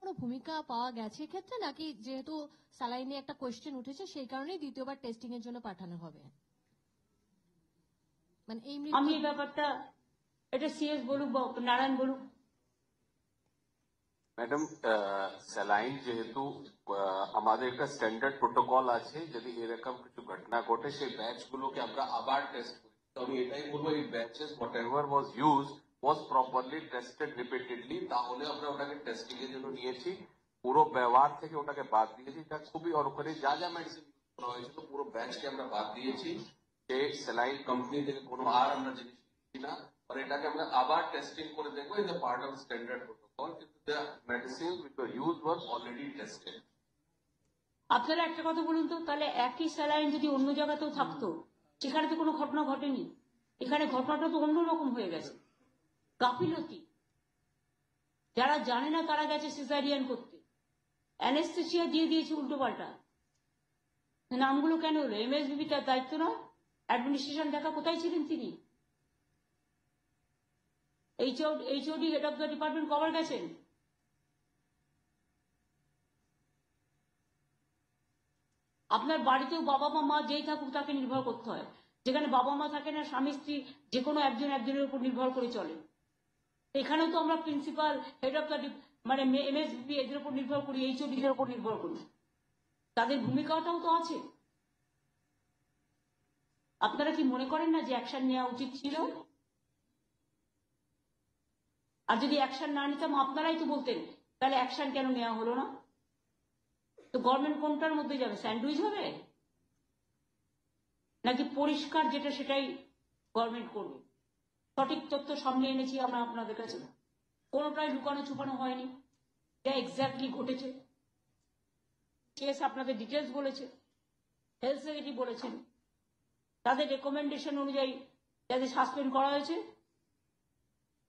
কোনো ভূমিকা পাওয়া গেছে ক্ষেত্রে, নাকি যেহেতু স্যালাইনে একটা কোয়েশ্চেন উঠেছে সেই কারণেই দ্বিতীয়বার টেস্টিং এর জন্য পাঠানো হবে? মানে এই আমি এই ব্যাপারটা, এটা সিএস বলুক বা নারায়ণ বলুক। ম্যাডাম, স্যালাইন যেহেতু আমাদের একটা স্ট্যান্ডার্ড প্রোটোকল আছে, যদি এরকম কিছু ঘটনা ঘটে সেই ব্যাচ গুলোকে আমরা আবার টেস্ট করি। তো আমি এটাই বলবো, এই batches what ever was use was properly tested repeatedly, তাহলে আমরা ওটাকে টেস্টিং এর জন্য নিয়েছি। পুরো ব্যবহার থেকে ওটাকে বাদ দিয়েছি, এটা খুবই অরকারি। যা যা মেডিসিন করা হয়েছিল পুরো ব্যাচকে আমরা বাদ দিয়েছি। যে স্যালাইন কোম্পানি থেকে কোনো আর আমরা জিনিস নিচ্ছি না, আর এটাকে আমরা আবার টেস্টিং করে দেখবো। Is a part of standard protocol, কিন্তু the medicine which we're use was already tested. আপনারা একটা কথা বলুন তো, তাহলে একই স্যালাইন যদি অন্য জায়গাতেও থাকতো, সেখানে তো কোনো ঘটনা ঘটেনি। এখানে ঘটনাটা তো অন্যরকম হয়ে গেছে। গাফিলতি, যারা জানে না তারা গেছে সিজারিয়ান করতে, অ্যানেস্থেসিয়া দিয়ে দিয়েছে উল্টো পাল্টা। নামগুলো কেন হলো? এমএসবিবি তার দায়িত্ব না? অ্যাডমিনিস্ট্রেশন দেখা কোথায় ছিলেন তিনি? HOD head of the department কবার গেছেন? আপনার বাড়িতেও বাবা মা যেই থাকুক তাকে নির্ভর করতে হয়। যেখানে বাবা মা থাকে না, স্বামী স্ত্রী যে কোনো একজন একজনের উপর নির্ভর করে চলে। এখানেও তো আমরা প্রিন্সিপাল, হেড অফ দ্য মানে এমএসবি এদের উপর নির্ভর করি, এইচওডিদের উপর নির্ভর করি। তাদের ভূমিকাটাও তো আছে। আপনারা কি মনে করেন না যে অ্যাকশন নেওয়া উচিত ছিল? আর যদি অ্যাকশন না নিতাম আপনারাই তো বলতেন, তাহলে অ্যাকশন কেন নেওয়া হলো না? তো গভর্নমেন্ট কোনটার মধ্যে যাবে? স্যান্ডউইচ হবে নাকি পরিষ্কার যেটা সেটাই গভর্নমেন্ট করবে? সঠিক তথ্য সামনে এনেছি আমরা আপনাদের কাছে, কোনোটাই লুকানো ছুপানো হয়নি, যা এক্স্যাক্টলি ঘটেছে। কেস আপনাদের ডিটেলস বলেছে, হেলথ সেক্রেটারি বলেছেন, তাদের রেকমেন্ডেশন অনুযায়ী যাদের সাসপেন্ড করা হয়েছে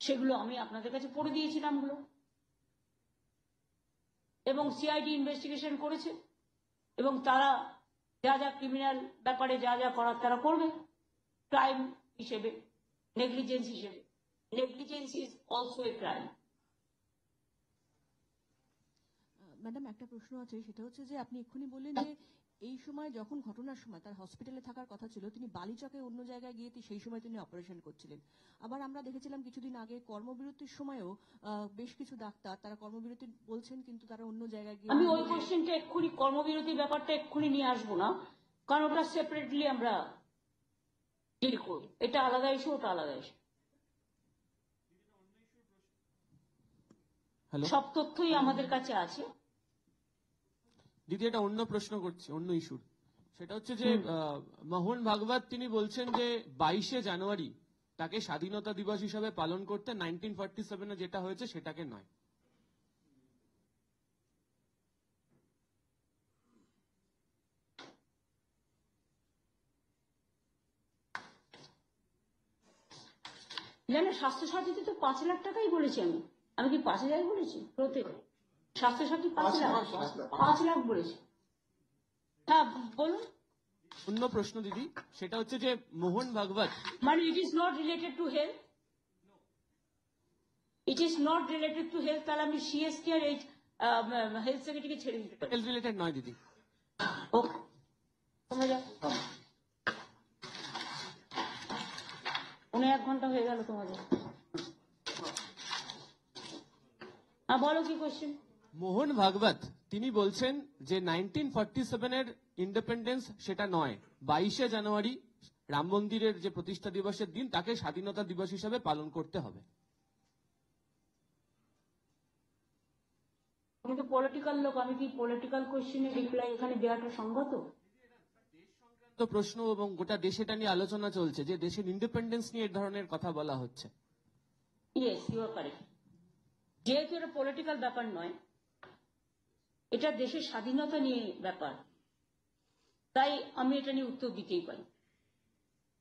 সেগুলো আমি আপনাদের কাছে পড়ে দিয়েছি নামগুলো, এবং সিআইডি ইনভেস্টিগেশন করেছে এবং তারা যা যা ক্রিমিনাল ব্যাপারে যা যা করার তারা করবে ক্রাইম হিসেবে, নেগলিজেন্স হিসেবে। Negligence is also a crime. Madam একটা প্রশ্ন আছে, সেটা হচ্ছে যে আপনি এক্ষুনি বললেন যে এই সময় যখন ঘটনার সময় তার হসপিটালে থাকার কথা ছিল, তিনি বালিচকে অন্য জায়গায় গিয়ে সেই সময় তিনি অপারেশন করছিলেন। আবার আমরা দেখেছিলাম কিছুদিন আগে কর্মবিরতির সময়ও বেশ কিছু ডাক্তার তারা কর্মবিরতি বলছেন কিন্তু তারা অন্য জায়গায় গিয়ে। আমি ওই কোশ্চেনটা এক্ষুনি কর্মবিরতির ব্যাপারটা এক্ষুনি নিয়ে আসবো না, কারণ ওটা সেপারেটলি আমরা ডিল করব। এটা আলাদা ইস্যু, ওটা আলাদা ইস্যু। সব তথ্যই আমাদের কাছে আছে। দিদি একটা অন্য প্রশ্ন করছি, অন্য ইস্যুর, সেটা হচ্ছে যে মোহন ভাগবত তিনি বলছেন যে 22শে জানুয়ারি তাকে স্বাধীনতা দিবস হিসাবে পালন করতে 1947 যেটা হয়েছে সেটাকে নয়। জানেন স্বাস্থ্যসাথীতে তো 5 লাখ টাকাই বলেছি আমি। আমি কি 5,000 বলেছি? প্রত্যেক স্বাস্থ্যসাথী 5 লাখ, 5 লাখ বলেছি। হ্যাঁ বলুন। অন্য প্রশ্ন দিদি, সেটা হচ্ছে যে মোহন ভাগবত মানে it is not related to health, it is not related to health, তাহলে আমি সিএসকে আর হেলথ সেক্রেটারিকে ছেড়ে দিতে পারি। হেলথ রিলেটেড নয় দিদি। ওকে, তোমরা যাও। 1 ঘন্টা হয়ে গেল তোমাদের। হ্যাঁ বলো কি কোশ্চেন। মোহন ভাগবত তিনি বলছেন যে 1947 ইন্ডিপেন্ডেন্স সেটা নয়, 22শে জানুয়ারি রাম মন্দিরের যে প্রতিষ্ঠা দিবসের দিন তাকে স্বাধীনতা দিবস হিসাবে পালন করতে হবে। আমি তো পলিটিক্যাল লোক, আমি কি পলিটিক্যাল কোশ্চেনের রিপ্লাই এখানে দেওয়াটা সঙ্গত? তো প্রশ্ন এবং গোটা দেশে এটা নিয়ে আলোচনা চলছে যে দেশের ইন্ডিপেন্ডেন্স নিয়ে এই ধরনের কথা বলা হচ্ছে। Yes, you are correct. যেহেতু এটা পলিটিক্যাল ব্যাপার নয়, এটা দেশের স্বাধীনতা নিয়ে ব্যাপার, তাই আমি এটা নিয়ে উত্তর দিতেই পারি।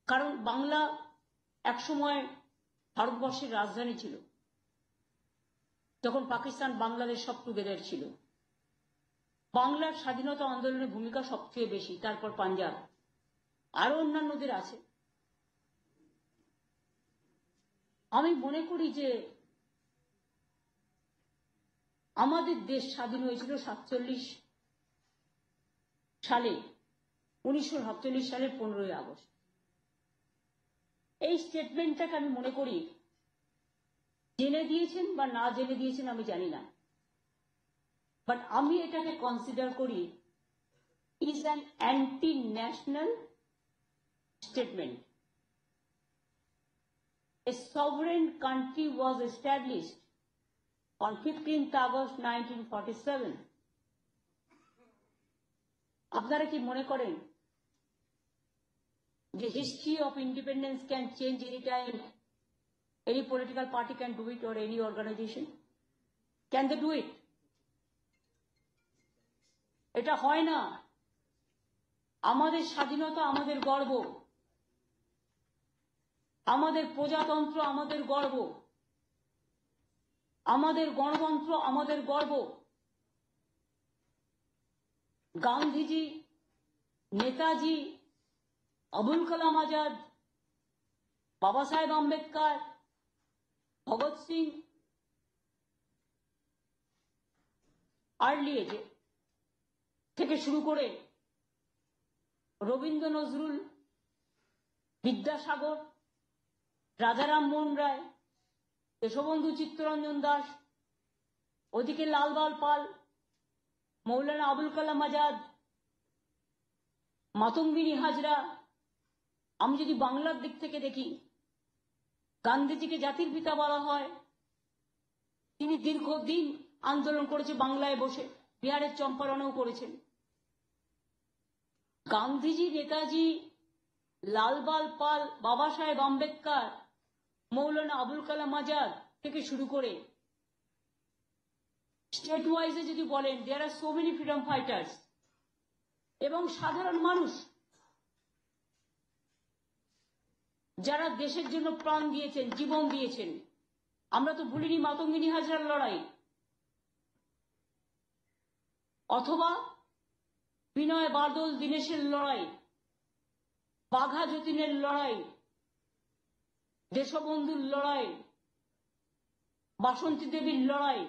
কারণ বাংলা একসময় ভারতবর্ষের রাজধানী ছিল, যখন পাকিস্তান বাংলাদেশ সব টুগেদার ছিল। বাংলার স্বাধীনতা আন্দোলনের ভূমিকা সবচেয়ে বেশি, তারপর পাঞ্জাব, আরো অন্যান্যদের আছে। আমি মনে করি যে আমাদের দেশ স্বাধীন হয়েছিল 47 সালে, 1947 সালের 15ই আগস্ট। এই স্টেটমেন্টটাকে আমি মনে করি জেনে দিয়েছেন বা না জেনে দিয়েছেন আমি জানি না, বাট আমি এটাকে কনসিডার করি is an anti national statement. A sovereign country was established on 15th August 1947. আপনারা কি মনে করেন যে history of independence can change any time? Any political party can do it or any organization? Can they do it? এটা হয় না। আমাদের স্বাধীনতা আমাদের গর্ব, আমাদের প্রজাতন্ত্র আমাদের গর্ব, আমাদের গণতন্ত্র আমাদের গর্ব। গান্ধীজি, নেতাজি, আবুল কালাম আজাদ, বাবা সাহেব আম্বেদকর, ভগৎ সিং আর্লি এজে থেকে শুরু করে রবীন্দ্র নজরুল, বিদ্যাসাগর, রাজারাম মোহন রায়, দেশবন্ধু চিত্তরঞ্জন দাস, ওদিকে লালবাল পাল, মৌলানা আবুল কালাম আজাদ, মাতঙ্গিনী হাজরা। আমি যদি বাংলার দিক থেকে দেখি, গান্ধীজিকে জাতির পিতা বলা হয়। তিনি দীর্ঘদিন আন্দোলন করেছে বাংলায় বসে, বিহারের চম্পারণেও করেছেন। গান্ধীজি, নেতাজি, লালবাল পাল, বাবা সাহেব আম্বেদকর মৌলানা আবুল কালাম আজাদ থেকে শুরু করে স্টেট ওয়াইজে যদি বলেন, দেয়ার আর সো মেনি ফ্রিডম ফাইটার্স, এবং সাধারণ মানুষ যারা দেশের জন্য প্রাণ দিয়েছেন, জীবন দিয়েছেন। আমরা তো ভুলিনি মাতঙ্গিনী হাজরার লড়াই, অথবা বিনয় বাদল দীনেশের লড়াই, বাঘা যতীনের লড়াই, দেশবন্ধুর লড়াই, বাসন্তী দেবীর লড়াই,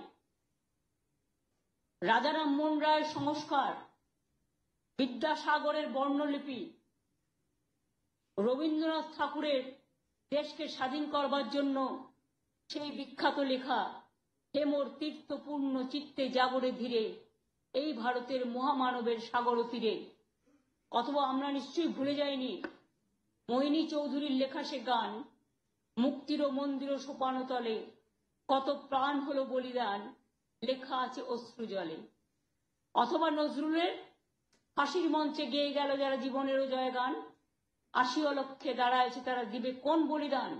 রাজারাম মোহন রায়ের সংস্কার, বিদ্যাসাগরের বর্ণলিপি, রবীন্দ্রনাথ ঠাকুরের দেশকে স্বাধীন করবার জন্য সেই বিখ্যাত লেখা হেমর তীর্থপূর্ণ চিত্তে জাগরে ধীরে, এই ভারতের মহামানবের সাগর তীরে। অথবা আমরা নিশ্চয়ই ভুলে যাইনি মোহিনী চৌধুরীর লেখা সে গান, মুক্তির মন্দির সোপানতলে কত প্রাণ হলো বলিদান, লেখা আছে অশ্রু জলে। অথবা নজরুলের ফাঁসির মঞ্চে গেয়ে গেল যারা জীবনেরও জয়গান, 80 লক্ষে দাঁড়ায়ছে তারা দিবে কোন বলিদান,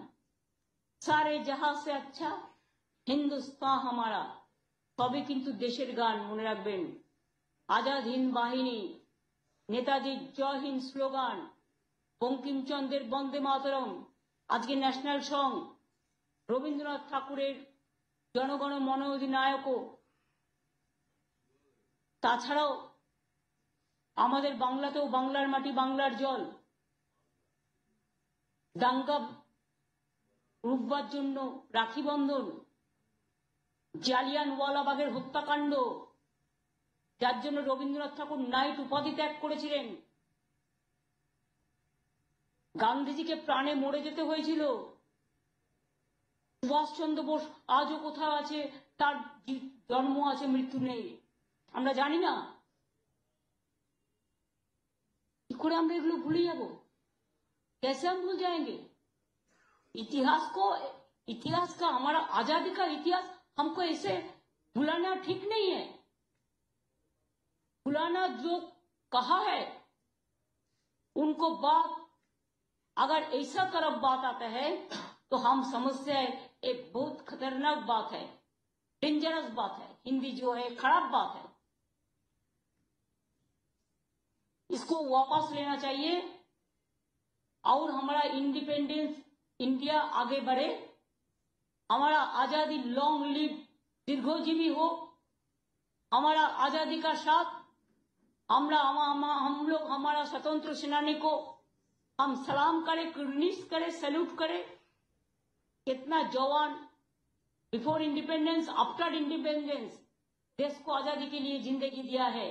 সারে জাহাঁ সে আচ্ছা হিন্দুস্তান হামারা। তবে কিন্তু দেশের গান, মনে রাখবেন। আজাদ হিন্দ বাহিনী, নেতাজির জয় হিন্দ স্লোগান, বঙ্কিমচন্দ্রের বন্দে মাতরম, আজকে ন্যাশনাল সং, রবীন্দ্রনাথ ঠাকুরের জনগণ মন অধিনায়ক। তাছাড়াও আমাদের বাংলাতেও বাংলার মাটি বাংলার জল, দাঙ্গা রুখবার জন্য রাখি বন্ধন, জালিয়ানওয়ালাবাগের হত্যাকাণ্ড, যার জন্য রবীন্দ্রনাথ ঠাকুর নাইট উপাধি ত্যাগ করেছিলেন, গান্ধীজিকে প্রাণে মরে যেতে হয়েছিল, সুভাষচন্দ্র বোস আজও কোথাও আছে, তার জন্ম আছে মৃত্যু নেই, আমরা জানি না। কি করে আমরা এগুলো ভুলে যাব? कैसे हम भूल जाएंगे? इतिहास का हमारा आजादी का इतिहास हमको ऐसे भुलाना ठीक नहीं है। भुलाना जो कहा है उनको बात, अगर ऐसा तरफ बात आता है तो हम समझते हैं एक बहुत खतरनाक बात है, डेंजरस बात है, हिंदी जो है खराब बात है। इसको वापस लेना चाहिए और हमारा इंडिपेंडेंस इंडिया आगे बढ़े, हमारा आजादी लॉन्ग लिव दीर्घजीवी हो, हमारा आजादी का साथ हम लोग हमारा स्वतंत्र सेनानी को हम सलाम करें, कुर्निश करें, सैल्यूट करें। कितना जवान बिफोर इंडिपेंडेंस, आफ्टर इंडिपेंडेंस देश को आजादी के लिए जिंदगी दिया है,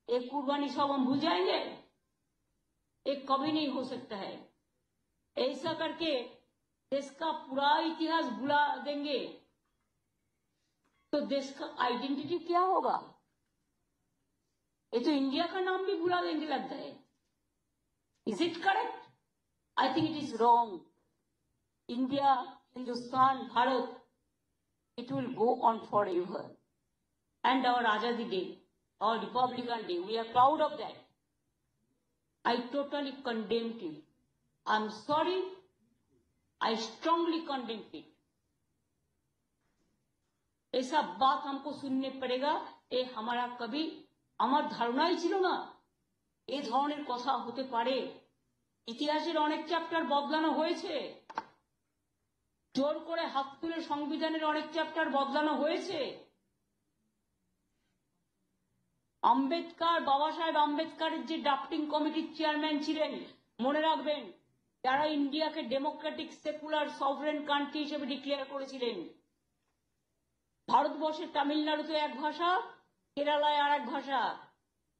एक कुर्बानी सब हम भूल जाएंगे? एक कभी नहीं हो सकता है। ऐसा करके देश का पूरा इतिहास भुला देंगे तो देश का आइडेंटिटी क्या होगा? ये तो इंडिया का नाम भी भुला देंगे लगता है। Is it correct? I think it is wrong. India, Hindustan, Bharat, it will go on forever. And our Azadi Day, our Republican Day, we are proud of that. I totally condemned it. I'm sorry. I strongly condemn it. ऐसा बात हमको सुनने पड़ेगा। ए हमारा कभी আমার ধারণাই ছিল না এই ধরনের কথা হতে পারে। ইতিহাসের অনেক চ্যাপ্টার বদলানো হয়েছে, জোর করে হাত তুলে সংবিধানের অনেক চ্যাপ্টার বদলানো হয়েছে। আম্বেদকর, বাবা সাহেব আম্বেদকরের যে ড্রাফটিং কমিটির চেয়ারম্যান ছিলেন, মনে রাখবেন, যারা ইন্ডিয়াকে ডেমোক্রেটিক সেকুলার সভরেন কান্ট্রি হিসেবে ডিক্লেয়ার করেছিলেন। ভারতবর্ষে তামিলনাড়ুতে এক ভাষা, কেরালায় আর এক ভাষা,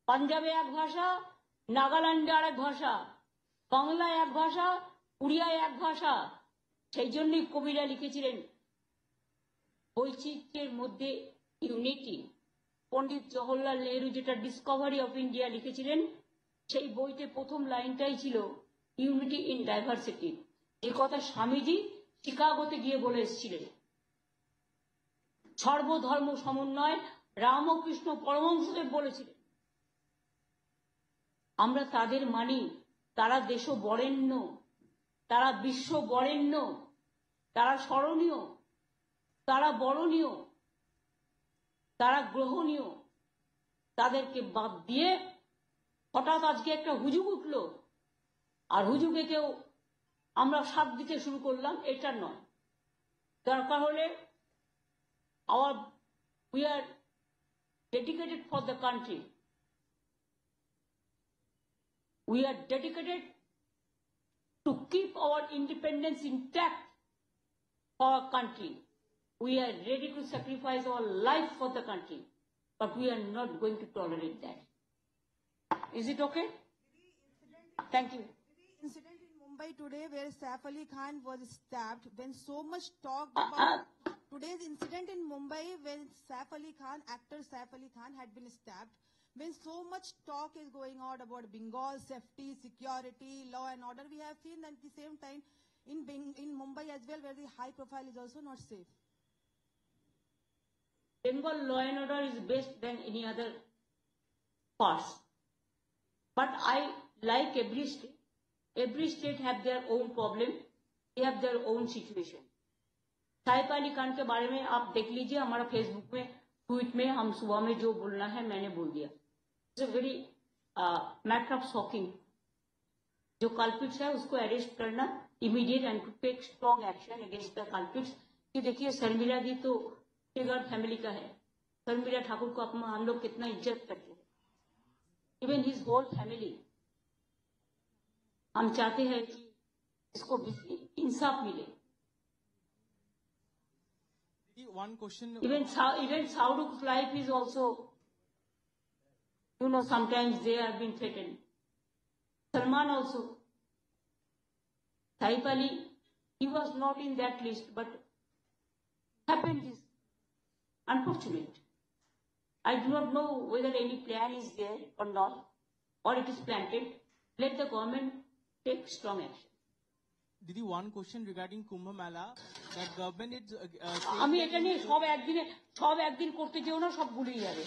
পাঞ্জাবে এক ভাষা, নাগাল্যান্ডে আর এক ভাষা, বাংলায় এক ভাষা, উড়িয়ায় এক ভাষা। সেই জন্যই কবিরা লিখেছিলেন বৈচিত্র্যের মধ্যে ইউনিটি। পণ্ডিত জওহরলাল নেহরু যেটা ডিসকভারি অফ ইন্ডিয়া লিখেছিলেন, সেই বইতে প্রথম লাইনটাই ছিল ইউনিটি ইন ডাইভার্সিটি। এই কথা স্বামীজি শিকাগোতে গিয়ে বলে এসেছিলেন। সর্বধর্ম সমন্বয় রামকৃষ্ণ পরমহংসদেব বলেছিলেন। আমরা তাদের মানি, তারা দেশ বরেণ্য, তারা বিশ্ব বরেণ্য, তারা স্মরণীয়, তারা বরণীয়, তারা গ্রহণীয়, তাদেরকে বাদ দিয়ে হঠাৎ আজকে একটা হুজুগ উঠলো আর হুজুগে কেউ আমরা সাথ দিতে শুরু করলাম, এটা নয়। দরকার হলে we are dedicated for the country. We are dedicated to keep our independence intact for our country. We are ready to sacrifice our life for the country, but we are not going to tolerate that. Is it okay? Thank you. Incident in Mumbai today where Saif Ali Khan was stabbed, when so much talk about today's incident in Mumbai when Saif Ali Khan, actor Saif Ali Khan had been stabbed, when so much talk is going on about Bengal safety, security, law and order, we have seen that at the same time in Mumbai as well where the high profile is also not safe. Bengal law and order is best than any other parts. But I like every state. Every state have their own problem. They have their own situation. साइफ Ali Khan के बारे में आप देख लीजिए, हमारा Facebook में tweet में हम सुबह में जो बोलना है मैंने बोल दिया. It's a very matter of shocking. जो कल्प्रिट्स है उसको अरेस्ट करना immediate and to take strong action against the culprits. कि देखिए शर्मिला जी तो टेगर फैमिली का है. शर्मिला ठाकुर को हम लोग कितना इज्जत करते हैं. Even his whole family. हम चाहते हैं कि इसको इंसाफ मिले. One question. Even Saurabh's life is also, sometimes they have been threatened. Salman also. Saif Ali, he was not in that list, but happened is unfortunate. I do not know whether any plan is there or not, or it is planted. Let the government take strong action. Didi, one question regarding Kumbh Mela. That government is আমি এটা নিয়ে সব একদিন করতে যেও না, সব ভুলেই যাবে.